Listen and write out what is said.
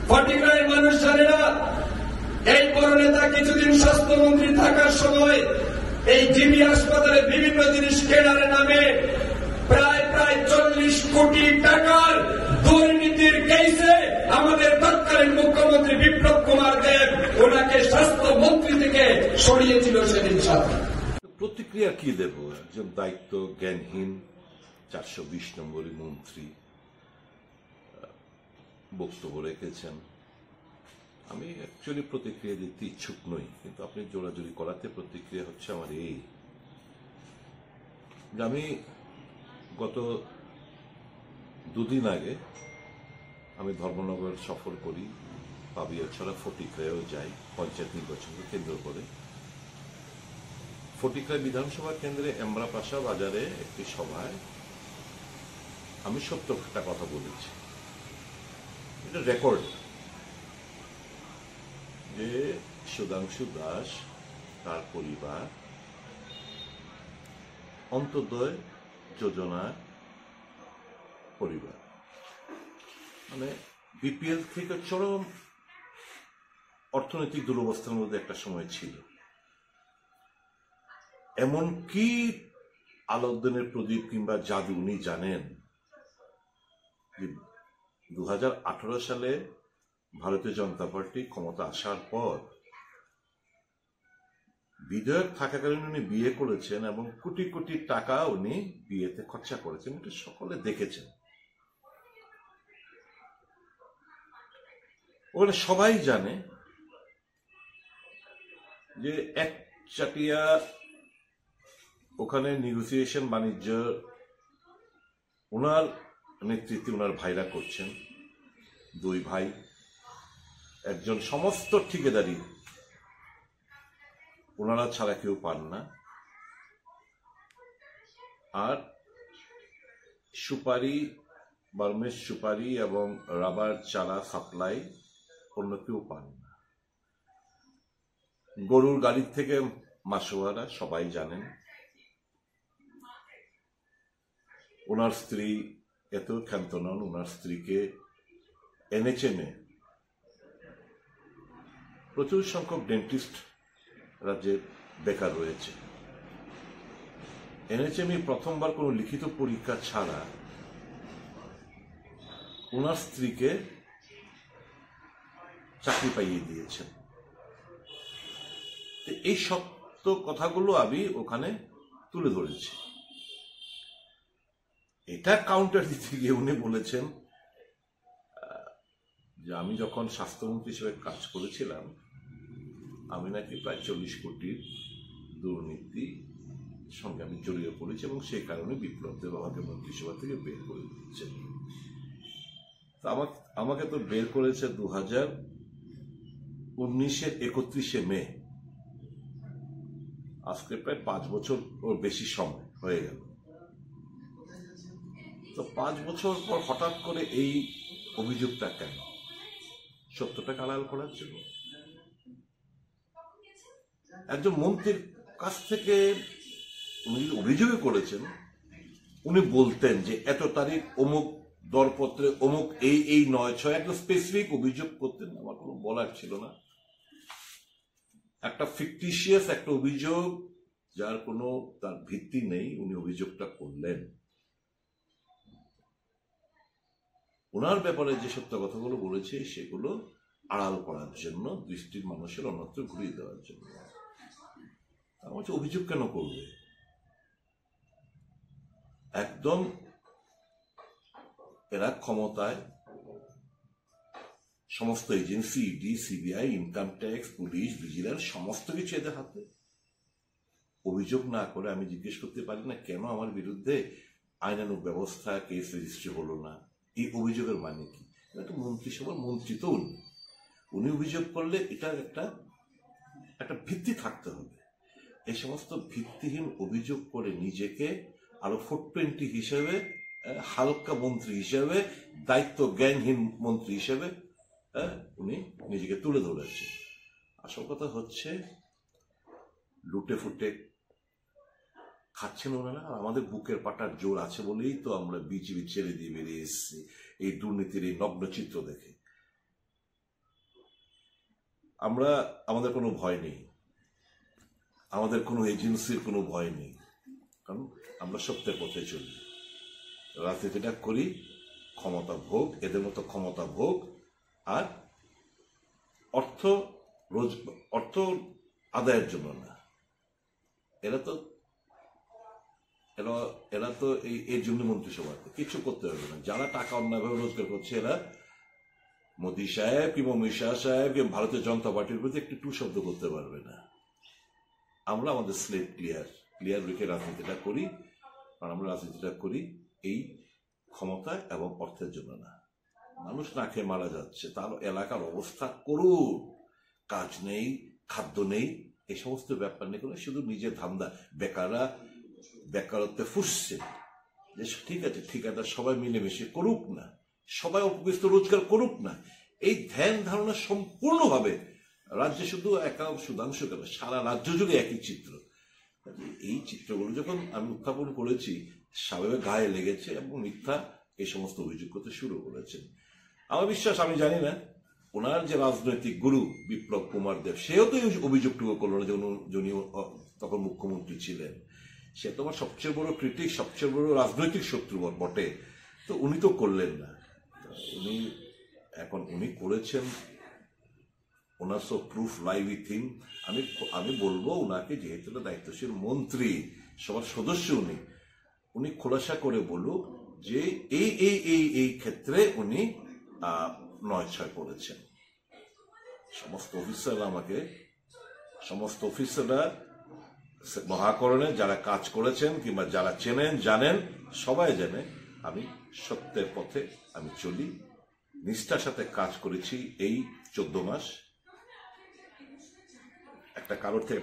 ফটিকরায়ের মানুষ জানে না এই বড় নেতা কিছুদিন স্বাস্থ্যমন্ত্রী থাকার সময় এই জিবি হাসপাতালে বিভিন্ন জিনিস কেনার নামে প্রায় 40 কোটি টাকার দুর্নীতির কেসে আমাদের তৎকালীন মুখ্যমন্ত্রী বিপ্লব কুমার দেব ওনাকে স্বাস্থ্যমন্ত্রী থেকে সরিয়েছিল সেদিন সাথে। প্রতিক্রিয়া কি দেব? একজন দায়িত্ব জ্ঞানহীন 420 নম্বরী মন্ত্রী বক্তব্য রেখেছেন। আমি অ্যাকচুয়ালি প্রতিক্রিয়া দিতে ইচ্ছুক নই, কিন্তু আপনি জোরাজুরি করাতে প্রতিক্রিয়া হচ্ছে আমার এই যে আমি গত 2 দিন আগে আমি ধর্মনগর সফর করি, পাবিয়া ছাড়া ফটিকরায়ও যাই পঞ্চায়েত নির্বাচনকে কেন্দ্র করে। ফটিকরায় বিধানসভা কেন্দ্রে এমরাপাশা বাজারে একটি সভায় আমি 70টা কথা বলেছি। এটা রেকর্ড যে সুধাংশু দাস তার পরিবার অন্তোদয় যোজনা পরিবার, মানে বিপিএল থেকে চরম অর্থনৈতিক দুরবস্থার মধ্যে একটা সময় ছিল। এমনকি আলোদ্দিনের প্রদীপ কিংবা জাদু উনি জানেন যে 2018 সালে ভারতীয় জনতা পার্টি ক্ষমতা আসার পর বিধায়ক থাকাকালীন উনি বিয়ে করেছেন এবং কোটি কোটি টাকা উনি বিয়েতে খরচা করেছেন। এটা সকলে দেখেছেন, ওখানে সবাই জানে যে একচাটিয়া ওখানে নেগোসিয়েশন বাণিজ্য ওনার নেতৃত্বে ওনার ভাইরা করছেন। 2 ভাই, একজন সমস্ত ঠিকাদারি ওনারা ছাড়া কেউ পান না, আর সুপারি, বার্মেজ সুপারি এবং রাবার চারা সাপ্লাই অন্য কেউ পান না। গরুর গাড়ির থেকে মাসোয়ারা সবাই জানেন। ওনার স্ত্রী এত ক্ষান্ত নন, ওনার স্ত্রীকে এনএচএমে প্রচুর সংখ্যক ডেন্টিস্ট রাজ্যে বেকার রয়েছে। এনএচএমে প্রথমবার কোনো লিখিত পরীক্ষা ছাড়া ওনার স্ত্রীকে চাকরি পাইয়ে দিয়েছেন। এই সত্য কথাগুলো আমি ওখানে তুলে ধরেছি। এটা কাউন্টার দিতে গিয়ে উনি বলেছেন যে আমি যখন স্বাস্থ্যমন্ত্রী হিসেবে কাজ করেছিলাম আমি নাকি প্রায় 40 কোটির দুর্নীতি সঙ্গে আমি জড়িয়ে পড়েছি এবং সেই কারণে বিপ্লব দেব আমাকে মন্ত্রিসভা থেকে বের করে দিচ্ছেন। আমাকে তো বের করেছে 2019-এর 31শে মে। আজকে প্রায় 5 বছর ওর বেশি সময় হয়ে গেল। তো 5 বছর পর হঠাৎ করে এই অভিযোগটা কেন? সত্যটাকে আড়াল করার জন্য? একজন মন্ত্রীর কাছ থেকে উনি অভিযোগ করেছেন, উনি বলতেন যে এত তারিখ অমুক দরপত্রে অমুক এই 9-6 একটা স্পেসিফিক অভিযোগ করতেন। আমার কোনো বলার ছিল না। একটা ফিকটিশিয়াস একটা অভিযোগ যার কোনো তার ভিত্তি নেই, উনি অভিযোগটা করলেন। ওনার ব্যাপারে যে সত্য কথাগুলো বলেছে সেগুলো আড়াল করার জন্য, দৃষ্টির মানুষের অন্যত্র ঘুরিয়ে দেওয়ার জন্য। আমার অভিযোগ কেন করবে? একদম এরা ক্ষমতায় সমস্ত agency, ED, CBI, income tax, police, vigilance সমস্ত কিছু এদের হাতে। অভিযোগ না করে আমি জিজ্ঞেস করতে পারি না কেন আমার বিরুদ্ধে আইনানুগ ব্যবস্থা কেস রেজিস্ট্রি হলো না? এই অভিযোগের মানে কি? একটা মন্ত্রিসভার মন্ত্রী তো উনি অভিযোগ করলে এটার একটা ভিত্তি থাকতে হবে। এই সমস্ত ভিত্তিহীন অভিযোগ করে নিজেকে আরো 420 হিসেবে, হালকা মন্ত্রী হিসেবে, দায়িত্ব জ্ঞানহীন মন্ত্রী হিসেবে উনি নিজেকে তুলে ধরেছে। আসল কথা হচ্ছে লুটে ফুটে খাচ্ছেন ওনারা। আমাদের বুকের পাটার জোর আছে বলেই তো আমরা বিজেপি ছেড়ে দিয়ে বেরিয়ে এসেছি এই দুর্নীতির এই নগ্ন চিত্র দেখে। আমাদের কোনো ভয় নেই, আমাদের কোনো এজেন্সির কোনো ভয় নেই, কারণ আমরা সত্যের পথে চলি। রাজনীতিটা করি ক্ষমতা ভোগ, এদের মতো ক্ষমতা ভোগ আর অর্থ আদায়ের জন্য না। এরা তো এই জন্য মন্ত্রিসভা কিছু করতে পারবে না। যারা টাকা অন্যায়ভাবে রোজগার করছে, এরা মোদী সাহেব কিংবা অমিত শাহ সাহেব কিংবা ভারতীয় জনতা পার্টির প্রতি একটু টু শব্দ করতে পারবে না। আমরা আমাদের স্লেট ক্লিয়ার রেখে রাজনীতিটা করি, আর আমরা রাজনীতিটা করি এই ক্ষমতা এবং অর্থের জন্য না। মানুষ না খেয়ে মারা যাচ্ছে, তার এলাকার অবস্থা করুন, কাজ নেই, খাদ্য নেই, এই সমস্ত ব্যাপার নিয়ে করে শুধু নিজের ধান্দা। বেকারত্বে ফুসছে যে ঠিক আছে ঠিকাদার সবাই মিলেমিশে করুক না, সবাই উপবিষ্ট রোজগার করুক না, এই ধ্যান ধারণা সম্পূর্ণভাবে রাজ্যে শুধু একা সুধাংশু কেন, সারা রাজ্য জুড়ে একই চিত্র। এই চিত্রগুলো যখন আমি উত্থাপন করেছি, স্বাভাবিক গায়ে লেগেছে এবং মিথ্যা এই সমস্ত অভিযোগ করতে শুরু করেছেন। আমার বিশ্বাস, আমি জানি না ওনার যে রাজনৈতিক গুরু বিপ্লব কুমার দেব, সেও তো এই অভিযোগটুকু করলো না যে উনি তখন মুখ্যমন্ত্রী ছিলেন। সে তো আমার সবচেয়ে বড় ক্রিটিক, সবচেয়ে বড় রাজনৈতিক শত্রু বটে, তো উনি তো করলেন না। উনি করেছেন, ওনার সব প্রুফ লাইভ উইথ হিম। আমি বলবো ওনাকে, যেহেতু দায়িত্বশীল মন্ত্রী, সবার সদস্য উনি খোলাসা করে বলুক যে এই ক্ষেত্রে উনি ৯/৬ করেছেন। সমস্ত অফিসাররা মহাকরণে যারা কাজ করেছেন কিংবা যারা চেনেন জানেন, সবাই জানে আমি সত্যের পথে আমি চলি, নিষ্ঠার সাথে কাজ করেছি এই 14 মাস। একটা কারোর থেকে